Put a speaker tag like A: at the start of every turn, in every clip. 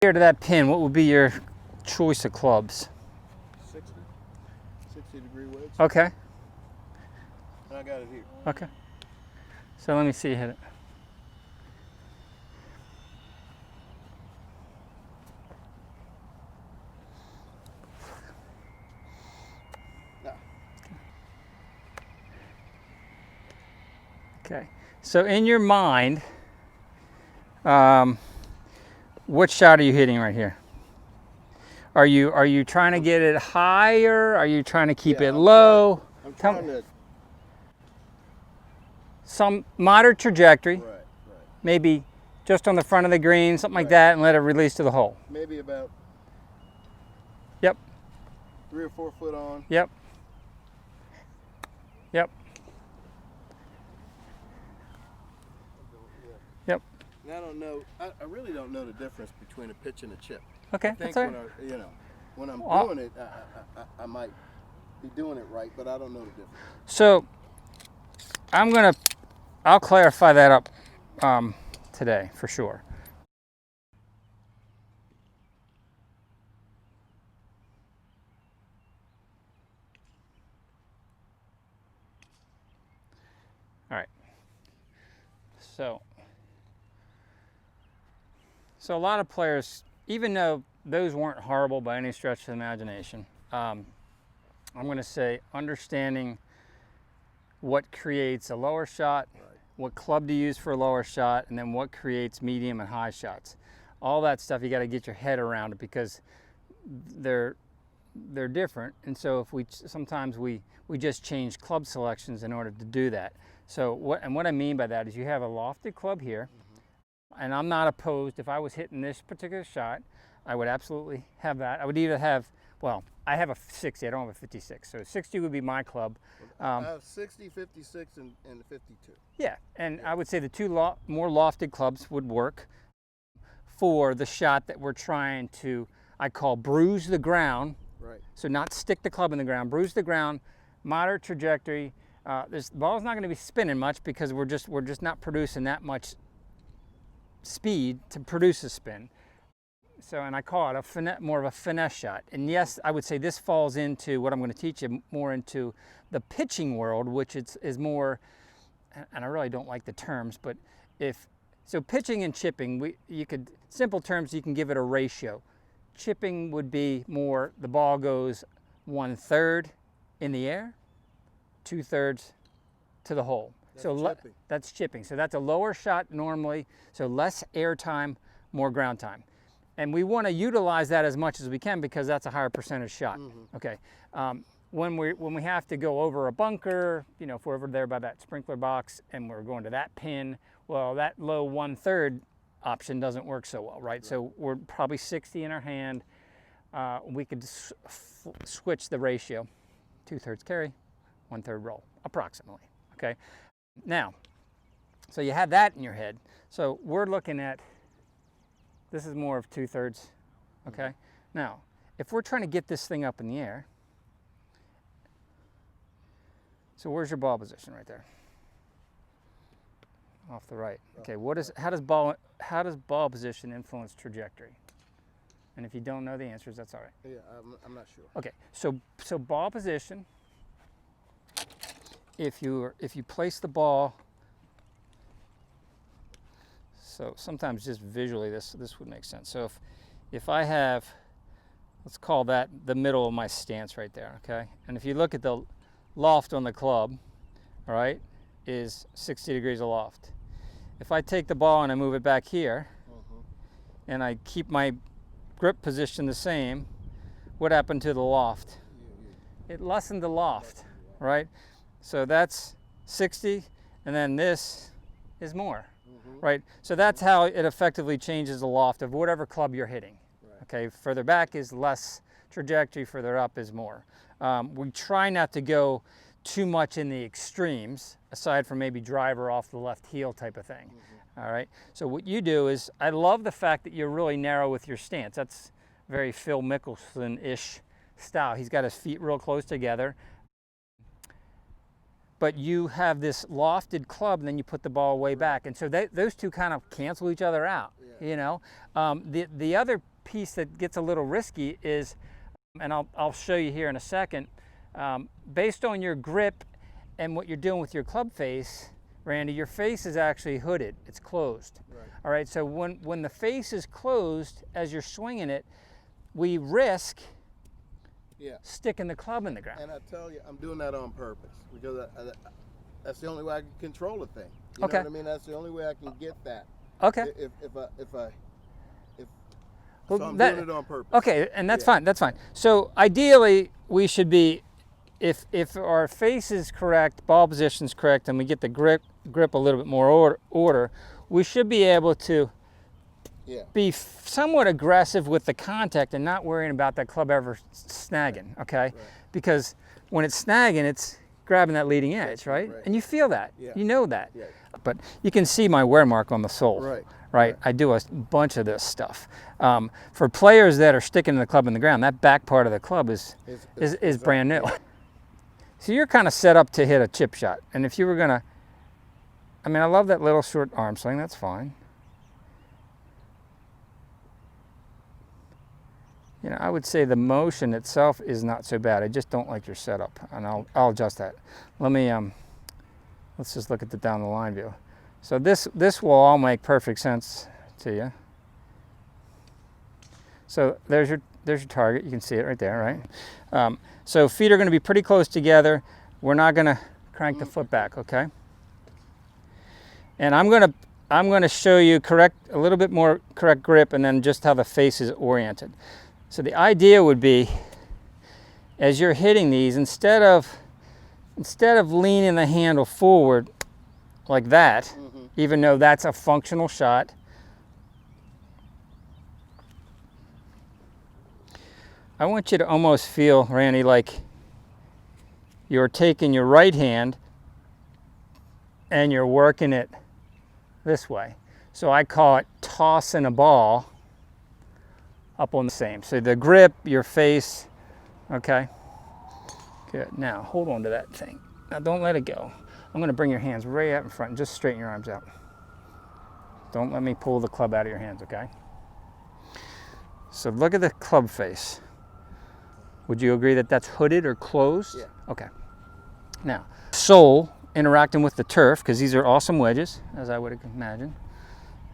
A: Here to that pin, what would be your choice of clubs?
B: 60-degree wedge.
A: Okay.
B: And I got it here.
A: Okay. So let me see you hit it.
B: No.
A: Okay. So in your mind, what shot are you hitting right here? Are you trying to get it higher? Are you trying to keep it low?
B: I'm trying to.
A: Some moderate trajectory.
B: Right.
A: Maybe just on the front of the green, something like that, and let it release to the hole.
B: Maybe about.
A: Yep.
B: 3 or 4 foot on.
A: Yep. Yep. Yep.
B: And I don't know. I really don't know the difference between a pitch and a chip.
A: Okay,
B: I think
A: that's all right.
B: when I'm doing it, I might be doing it right, but I don't know the difference.
A: So I'll clarify that up today for sure. All right. So a lot of players, even though those weren't horrible by any stretch of the imagination, I'm going to say understanding what creates a lower shot, what club to use for a lower shot, and then what creates medium and high shots. All that stuff, you got to get your head around it because they're different. And so if sometimes we just change club selections in order to do that. So what I mean by that is you have a lofted club here, and I'm not opposed. If I was hitting this particular shot, I would absolutely have that. I would either have, well, I have a 60, I don't have a 56. So 60 would be my club.
B: I have 60, 56, and 52.
A: Yeah, and I would say the two more lofted clubs would work for the shot that we're trying to, I call bruise the ground.
B: Right.
A: So not stick the club in the ground, bruise the ground, moderate trajectory. The ball's not going to be spinning much because we're just not producing that much speed to produce a spin. So, and I call it more of a finesse shot. And yes, I would say this falls into what I'm going to teach you more into the pitching world, which is more, and I really don't like the terms, but so pitching and chipping, simple terms, you can give it a ratio. Chipping would be more, the ball goes 1/3 in the air, 2/3 to the hole. That's chipping. So that's a lower shot normally, so less air time, more ground time. And we want to utilize that as much as we can because that's a higher percentage shot. Mm-hmm. Okay. When we have to go over a bunker, if we're over there by that sprinkler box and we're going to that pin, well, that low 1/3 option doesn't work so well, right? So we're probably 60 in our hand. We could switch the ratio, 2/3 carry, 1/3 roll, approximately. Okay. Now, so you have that in your head. So we're looking at, this is more of 2/3, okay? Now, if we're trying to get this thing up in the air, so where's your ball position right there? Off the right. Okay, how does ball position influence trajectory? And if you don't know the answers, that's all right.
B: Yeah, I'm not sure.
A: Okay, so ball position, if you place the ball, so sometimes just visually this would make sense. So if I have, let's call that the middle of my stance right there, okay? And if you look at the loft on the club, all right, is 60 degrees aloft. If I take the ball and I move it back here, and I keep my grip position the same, what happened to the loft? It lessened the loft, right? So that's 60, and then this is more. Right, so that's how it effectively changes the loft of whatever club you're hitting. Right. Okay, further back is less trajectory, further up is more. We try not to go too much in the extremes, aside from maybe driver off the left heel type of thing. All right, so what you do is, I love the fact that you're really narrow with your stance. That's very Phil Mickelson-ish style. He's got his feet real close together. But you have this lofted club, and then you put the ball way back, and so those two kind of cancel each other out. Yeah. The other piece that gets a little risky is, and I'll show you here in a second, based on your grip and what you're doing with your club face, Randy, your face is actually hooded. It's closed.
B: Right.
A: All right, so when the face is closed as you're swinging it, we risk sticking the club in the ground.
B: And I tell you, I'm doing that on purpose because that's the only way I can control a thing. You know what I mean? That's the only way I can get that.
A: Okay.
B: So I'm doing it on purpose.
A: Okay, and that's fine. That's fine. So ideally, we should be, if our face is correct, ball position is correct, and we get the grip a little bit more order, we should be able to be somewhat aggressive with the contact and not worrying about that club ever snagging, okay? Right. Because when it's snagging, it's grabbing that leading edge, right? And you feel that. You know that. But you can see my wear mark on the sole. Right. I do a bunch of this stuff. For players that are sticking the club in the ground, that back part of the club is brand new. So you're kind of set up to hit a chip shot. And if you were gonna, I mean, I love that little short arm swing, that's fine. You know, I would say the motion itself is not so bad. I just don't like your setup, and I'll adjust that. Let me, let's just look at the down the line view. So this will all make perfect sense to you. So there's your target. You can see it right there, right? So feet are going to be pretty close together. We're not going to crank the foot back, okay? And I'm going to show you a little bit more correct grip, and then just how the face is oriented. So the idea would be, as you're hitting these, instead of leaning the handle forward like that, even though that's a functional shot, I want you to almost feel, Randy, like you're taking your right hand and you're working it this way. So I call it tossing a ball up on the same. So the grip, your face, okay? Good. Now hold on to that thing. Now don't let it go. I'm going to bring your hands right out in front and just straighten your arms out. Don't let me pull the club out of your hands, okay? So look at the club face. Would you agree that that's hooded or closed?
B: Yeah.
A: Okay. Now, sole interacting with the turf, because these are awesome wedges, as I would imagine.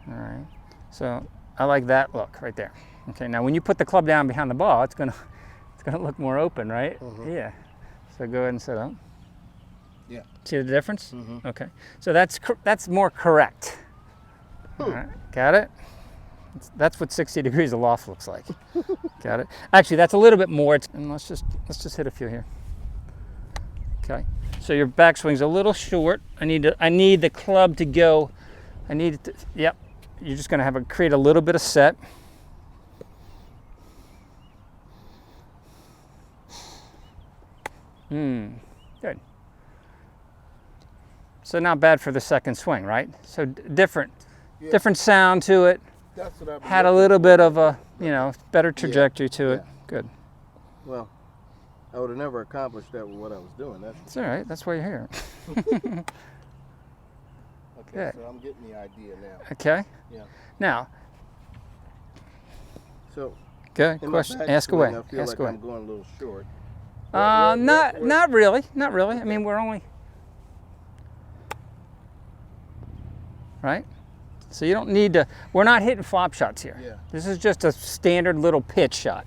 A: All right. So I like that look right there. Okay. Now, when you put the club down behind the ball, it's gonna look more open, right? Yeah. So go ahead and set up.
B: Yeah.
A: See the difference? Okay. So that's more correct. All right. Got it? That's what 60 degrees of loft looks like. Got it? Actually, that's a little bit more. And let's just hit a few here. Okay. So your backswing's a little short. I need the club to go. I need it to. Yep. You're just going to create a little bit of set. Good. So not bad for the second swing, right? So different sound to it.
B: That's what
A: Had a little bit of a, better trajectory to it. Good.
B: Well, I would have never accomplished that with what I was doing.
A: It's all right. That's why you're here.
B: Okay, so I'm getting the idea now.
A: Okay.
B: Yeah.
A: Now.
B: So.
A: Good question. Ask away.
B: I feel
A: Ask
B: like
A: away.
B: I'm going a little short.
A: Not really. Not really. I mean, we're only. Right? So you don't need to, we're not hitting flop shots here.
B: Yeah.
A: This is just a standard little pitch shot.